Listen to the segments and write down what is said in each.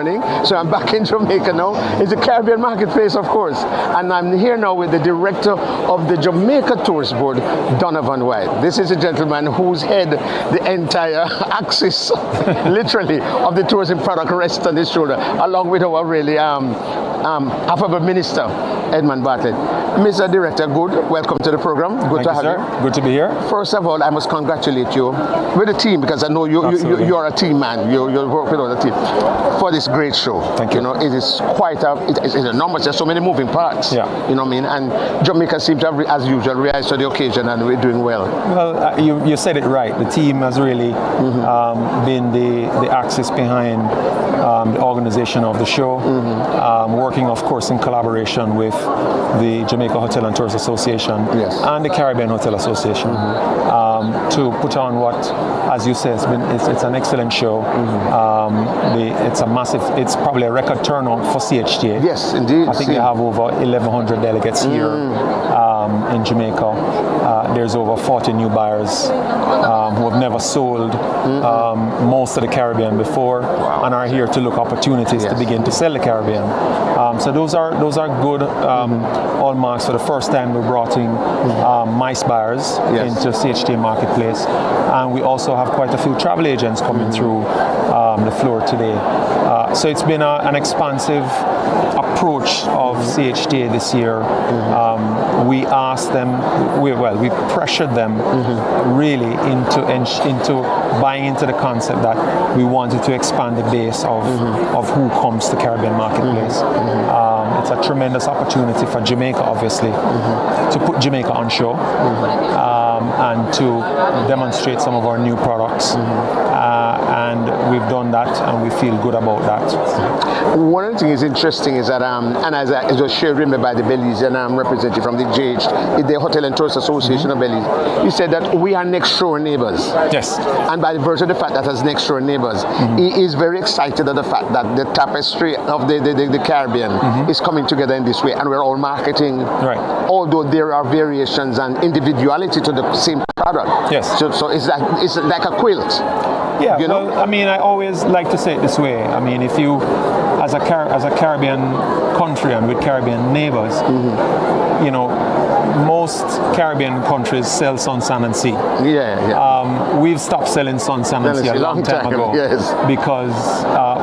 morning. So I'm back in Jamaica now. It's a Caribbean marketplace, of course. And I'm here now with the director of the Jamaica Tourist Board, DONOVAN WHYTE. This is a gentleman who's head the entire axis, literally, of the tourism product rests on his shoulder, along with our really affable minister, Edmund Bartlett. Mr. Director, welcome to the program. Good to have you. Good to be here. First of all, I must congratulate you with the team, because I know you're a team man. You work with the team for this great show. Thank you. You know, it is quite it's enormous. There's so many moving parts. Yeah. You know what I mean? And Jamaica seems to have, as usual, reacted to the occasion, and we're doing well. Well, you said it right. The team has really been the axis behind the organization of the show, working, of course, in collaboration with the Jamaica Hotel and Tours Association and the Caribbean Hotel Association to put on what, as you say, it's an excellent show. It's probably a record turnout for CHTA. Yes, indeed. I think they have over 1,100 delegates here in Jamaica. There's over 40 new buyers who have never sold most of the Caribbean before and are here to look opportunities to begin to sell the Caribbean. So those are good hallmarks. For the first time, we brought in MICE buyers into CHTA marketplace, and we also have quite a few travel agents coming through the floor today. So it's been an expansive approach of CHTA this year. We asked them, we pressured them really into buying into the concept that we wanted to expand the base of who comes to Caribbean marketplace. It's a tremendous opportunity for Jamaica, obviously, to put Jamaica on show and to demonstrate some of our new products. And we've done that, and we feel good about that. One of the things interesting is that, and as it was shared with me by the Belizean representative from the JH, the Hotel and Tourist Association of Belize, he said that we are next door neighbors. Yes. And by the virtue of the fact that as next door neighbors, he is very excited at the fact that the tapestry of the Caribbean is coming together in this way, and we're all marketing. Right. Although there are variations and individuality to the same product. Yes. So it's like a quilt. Yeah, you know? well, I mean, I always like to say it this way. I mean, if you, as a Caribbean country and with Caribbean neighbors, you know, most Caribbean countries sell Sun and Sea. We've stopped selling Sun and Sea a long time ago because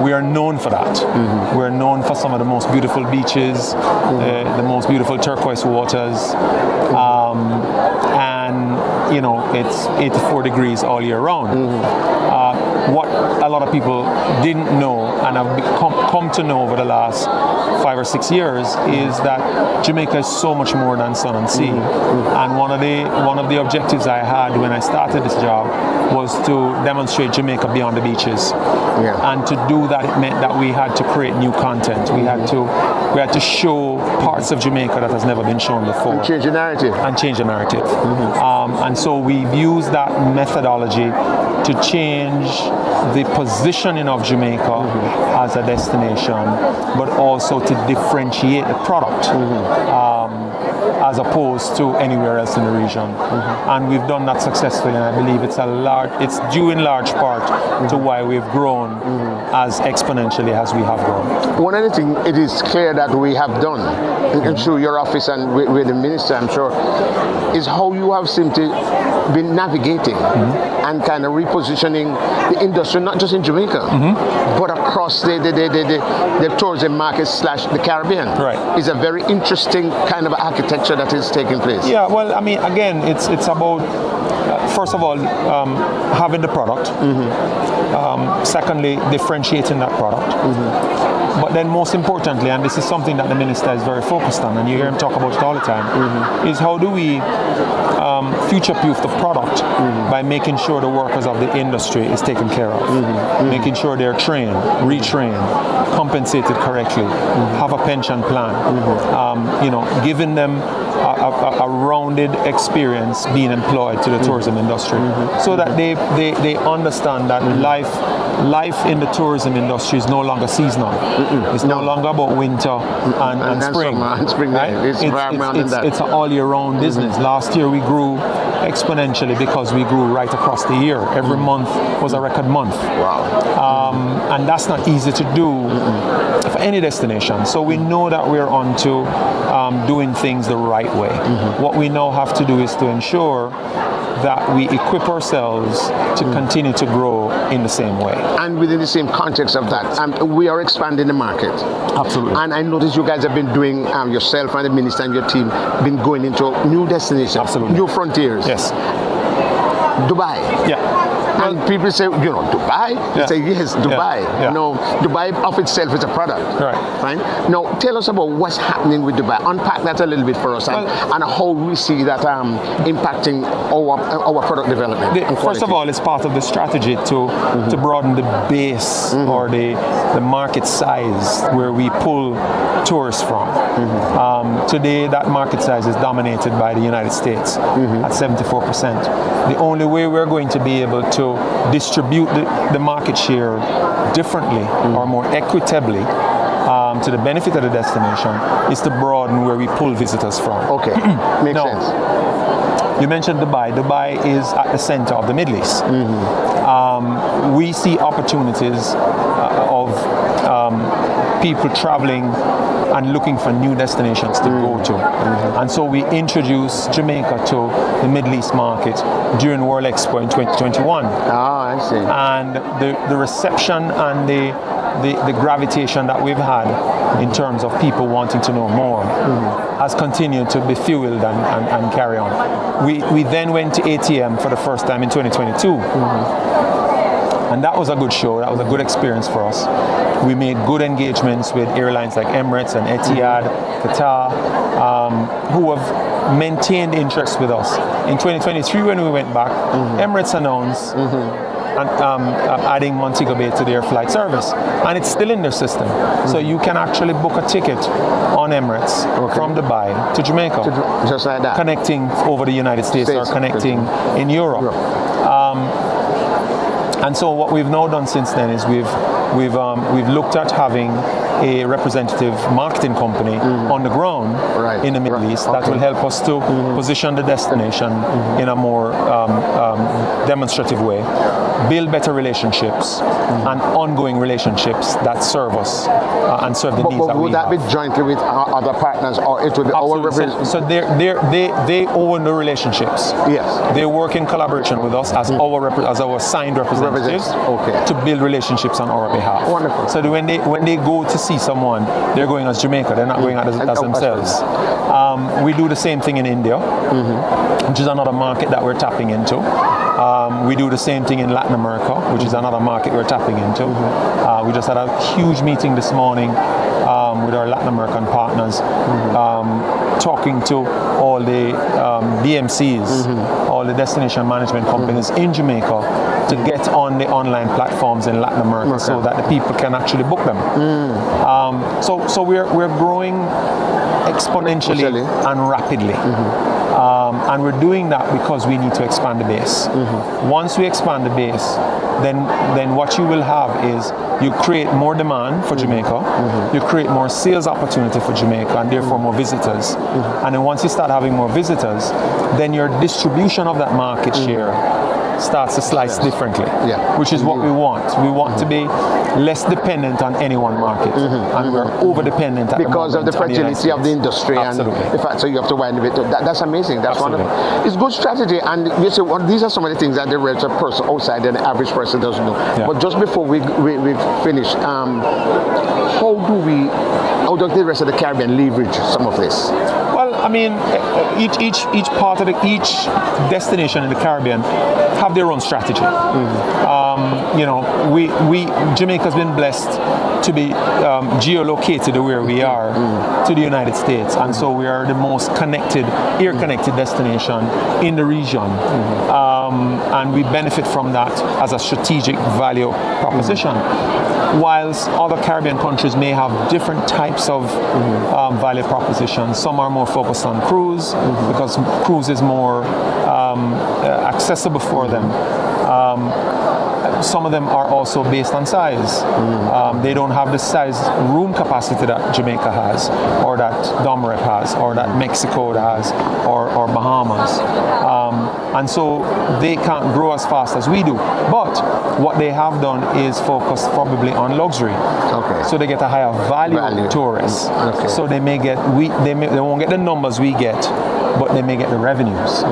we are known for that. We're known for some of the most beautiful beaches, the most beautiful turquoise waters, and you know, it's 84 degrees all year round. What a lot of people didn't know and have come to know over the last 5 or 6 years is that Jamaica is so much more than sun and sea. And one of the objectives I had when I started this job was to demonstrate Jamaica beyond the beaches. And to do that, it meant that we had to create new content. We had to show parts of Jamaica that has never been shown before. And change the narrative. And so we've used that methodology to change the positioning of Jamaica as a destination, but also to differentiate the product as opposed to anywhere else in the region. And we've done that successfully, and I believe it's due in large part to why we've grown as exponentially as we have grown. One other thing it is clear that we have done, and through your office and with the minister, I'm sure, is how you have simply been navigating and kind of repositioning the industry, not just in Jamaica, but across the tourism market / the Caribbean. Right. It's a very interesting kind of architecture that is taking place. Yeah, well, I mean, again, it's about, first of all, having the product. Secondly, differentiating that product. But then most importantly, and this is something that the minister is very focused on, and you hear him talk about it all the time, is how do we future-proof the product by making sure the workers of the industry is taken care of, making sure they're trained, retrained, compensated correctly, have a pension plan, you know, giving them a rounded experience being employed to the tourism industry, so that they understand that life life in the tourism industry is no longer seasonal. It's no longer about winter and spring. Summer and spring, right? It's It's an all year round business. Last year we grew exponentially because we grew right across the year. Every month was a record month. Wow. And that's not easy to do for any destination. So we know that we're on to doing things the right way. What we now have to do is to ensure that we equip ourselves to continue to grow in the same way. And within the same context of that, we are expanding the market. Absolutely. And I noticed you guys have been doing, yourself and the minister and your team, been going into new destinations, Absolutely. new frontiers. Yes. Dubai. Yeah. And people say, Dubai? They say, yes, Dubai. Yeah. Dubai of itself is a product. Right. Fine. Now, tell us about what's happening with Dubai. Unpack that a little bit for us and how we see that impacting our product development. First of all, it's part of the strategy to broaden the base or the market size where we pull tourists from. Today, that market size is dominated by the United States at 74%. The only way we're going to be able to distribute the market share differently or more equitably to the benefit of the destination is to broaden where we pull visitors from. Okay, makes sense. You mentioned Dubai. Dubai is at the center of the Middle East. We see opportunities of people traveling and looking for new destinations to go to. And so we introduced Jamaica to the Middle East market during World Expo in 2021. I see. And the reception and the gravitation that we've had in terms of people wanting to know more has continued to be fueled and carry on. We then went to ATM for the first time in 2022. And that was a good show. That was a good experience for us. We made good engagements with airlines like Emirates and Etihad, Qatar, who have maintained interest with us. In 2023, when we went back, Emirates announced adding Montego Bay to their flight service, and it's still in their system. So you can actually book a ticket on Emirates from Dubai to Jamaica, just like that, connecting over the United States or connecting in Europe. And so what we've now done since then is we've looked at having a representative marketing company on the ground in the Middle East that will help us to position the destination in a more demonstrative way, build better relationships and ongoing relationships that serve us and serve the needs that we have. Would that be jointly with our other partners, or it would be our representatives? So they own the relationships. Yes. They work in collaboration with us as our signed representatives to build relationships on our behalf. Wonderful. So when they go to see someone, they're going as Jamaica. They're not going as themselves. We do the same thing in India, which is another market that we're tapping into. We do the same thing in Latin America, which is another market we're tapping into. We just had a huge meeting this morning with our Latin American partners, talking to all the DMCs, all the destination management companies in Jamaica to get on the online platforms in Latin America so that the people can actually book them. So we're growing exponentially and rapidly. And we're doing that because we need to expand the base. Once we expand the base, then what you will have is you create more demand for Jamaica, you create more sales opportunity for Jamaica and therefore more visitors. And then once you start having more visitors, then your distribution of that market share starts to slice differently, which is what we want. We want to be less dependent on any one market, and we're over-dependent at because the of the fragility of the industry. Absolutely. And the fact, so you have to wind it. That's amazing. That's wonderful. It's good strategy, and you say these are some of the things that the regular person outside and the average person doesn't know. But just before we finish, how does the rest of the Caribbean leverage some of this? Well, I mean, each part of each destination in the Caribbean have their own strategy. Jamaica's been blessed to be geolocated where we are to the United States, and so we are the most air-connected destination in the region, and we benefit from that as a strategic value proposition. Whilst other Caribbean countries may have different types of value propositions, some are more focused on cruise because cruise is more accessible for them. some of them are also based on size. They don't have the size room capacity that Jamaica has, or that Domrep has, or that Mexico has, or Bahamas. And so they can't grow as fast as we do. But what they have done is focus probably on luxury. Okay. So they get a higher value tourists. Okay. So they may get, they won't get the numbers we get, but they may get the revenues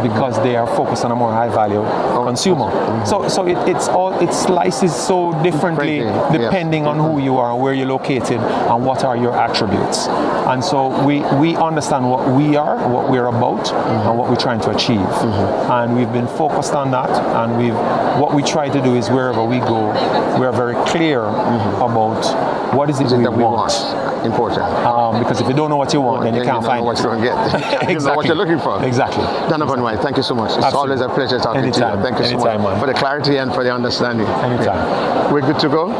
because they are focused on a more high value consumer. So it slices so differently depending on who you are, where you're located, and what are your attributes. And so we understand what we are, what we're about, and what we're trying to achieve. And we've been focused on that. And what we try to do is wherever we go, we are very clear about what is it that we want. Important. Because if you don't know what you want, then you can't find what you're going to get. Exactly. You know what you're looking for. Exactly. Donovan White, thank you so much. It's always a pleasure talking to you. Thank you so much for the clarity and for the understanding. Anytime. We're good to go?